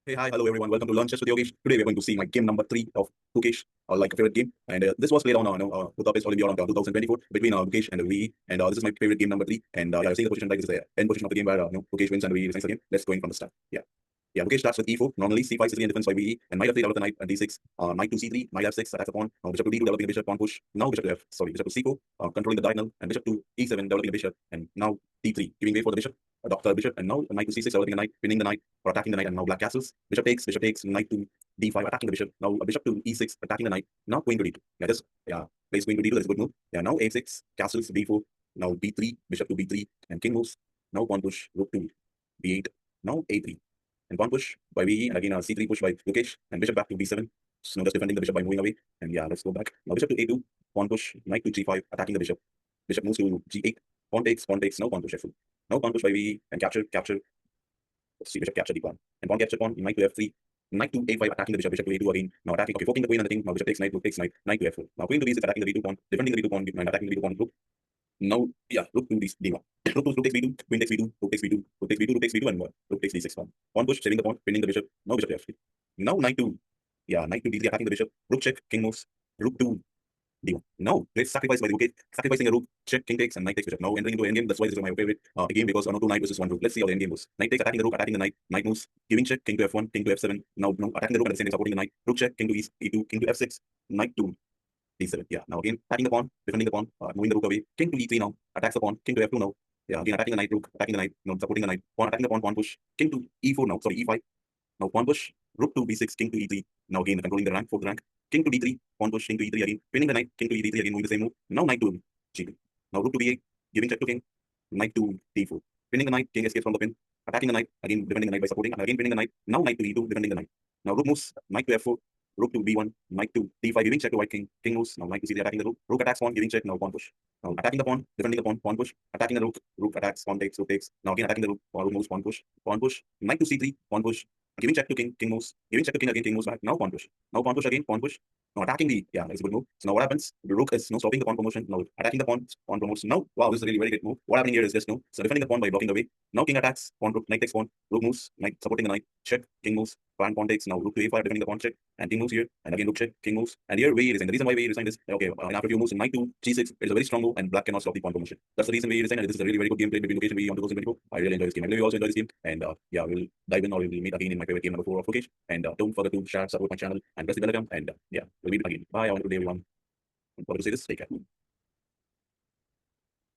Hey, hi, hello everyone. Welcome to Lunch with Yogesh. Today we're going to see my game number 3 of Gukesh, like a favorite game. And this was played on Budapest Olympiad on 2024 between Gukesh and VE. And this is my favorite game number 3. And yeah, I see the position, like this is the end position of the game where Gukesh wins and VE resigns again. Let's go in from the start. Yeah, Gukesh starts with e4, normally c5, Sicilian Defense by VE, and knight f3, develop the knight, and d6, knight to c3, knight f6, attacks the pawn, bishop to d2, developing a bishop, pawn push, now bishop to c4, controlling the diagonal, and bishop to e7, developing a bishop, and now d3, giving way for the bishop, doctor bishop, and now knight to c6, developing a knight, pinning the knight, or attacking the knight, and now black castles, bishop takes, knight to d5, attacking the bishop, now a bishop to e6, attacking the knight, now queen to d2, plays queen to d2, that's a good move, now a6, castles, b4, now b3, bishop to b3, and king moves, now pawn push, rook to b8, now a3, and pawn push by VE, and again a c3 push by Gukesh, and bishop back to b7. So now just defending the bishop by moving away. And yeah, let's go back. Now bishop to a2, pawn push, knight to g5, attacking the bishop. Bishop moves to g8, pawn takes, now pawn push f2. Now pawn push by VE, and capture. Let's see, bishop capture the pawn. And pawn capture pawn, knight to f3, knight to a5, attacking the bishop to a2 again. Now attacking, okay, forking the queen and the king. Now bishop takes knight, rook takes knight, knight to f4. Now queen to b6, attacking the d2 pawn, defending the d2 pawn, and attacking the d2 pawn, rook. Now, yeah, rook to d1. Rook takes b2, queen takes b2, rook takes b2, rook takes b2, rook takes b2, and rook takes d6 pawn. Pawn push, saving the pawn, pinning the bishop. Now bishop to f3. Now knight to, knight to d3, attacking the bishop. Rook check, king moves. Rook to d1. Now, let's sacrifice by the rook, sacrificing a rook, check, king takes, and knight takes bishop. Now entering into endgame. That's why this is my favorite game, because no two knight versus one rook. Let's see how the endgame goes. Knight takes, attacking the rook, attacking the knight moves, giving check, king to f1, king to f7. Now attacking the rook at the same time, supporting the knight. Rook check, king to e2, king to f6, knight to d7. Yeah, now again, attacking the pawn, defending the pawn, moving the rook away. King to e3 now, attacks the pawn, king to f2 now. Yeah, again, attacking the knight, rook, attacking the knight, supporting the knight. Pawn, attacking the pawn, pawn push. King to e4 now, sorry, e5. Now pawn push, rook to b6, king to e3. Now again, controlling the rank, fourth rank. King to d3, pawn push, king to e3 again. Pinning the knight, king to e3 again, moving the same move. Now knight to g2. Now rook to b8, giving check to king. Knight to d4. Pinning the knight, king escapes from the pin. Attacking the knight, again defending the knight by supporting, and again pinning the knight. Now knight to e2, defending the knight. Now rook moves, knight to f4, rook to b1, knight to d5, giving check to white king. King moves, now knight to c3, attacking the rook. Rook attacks pawn, giving check, now pawn push. Now attacking the pawn, defending the pawn, pawn push. Attacking the rook, rook attacks, pawn takes, rook takes. Now again attacking the rook, rook moves, pawn push. Knight to c3, pawn push. Giving check to king, king moves. Giving check to king again, king moves back. Now pawn push. Now pawn push again, pawn push. Now attacking the, that's a good move. So now what happens? The rook is now stopping the pawn promotion. Now attacking the pawn promotes. Now, wow, this is a really very great move. What happening here is just no. So defending the pawn by blocking the way. Now king attacks, pawn rook, knight takes pawn, rook moves, knight supporting the knight, check, king moves, pawn takes, now rook to a5, defending the pawn check, and king moves here, and again rook check, king moves, and here way resign. The reason why way resign is okay, and after a few moves, knight to g6, it is a very strong move, and black cannot stop the pawn promotion. That's the reason way resign, and this is a really very good game played between Gukesh and we on 2024. I really enjoy this game. I believe you also enjoy this game, and yeah, we'll dive in or we'll meet again in my favorite game number 4 of Gukesh. And don't forget to share, support my channel, and press the bell icon, and yeah, we'll meet again. Bye. I want to day everyone. Don't forget to say this. Take care.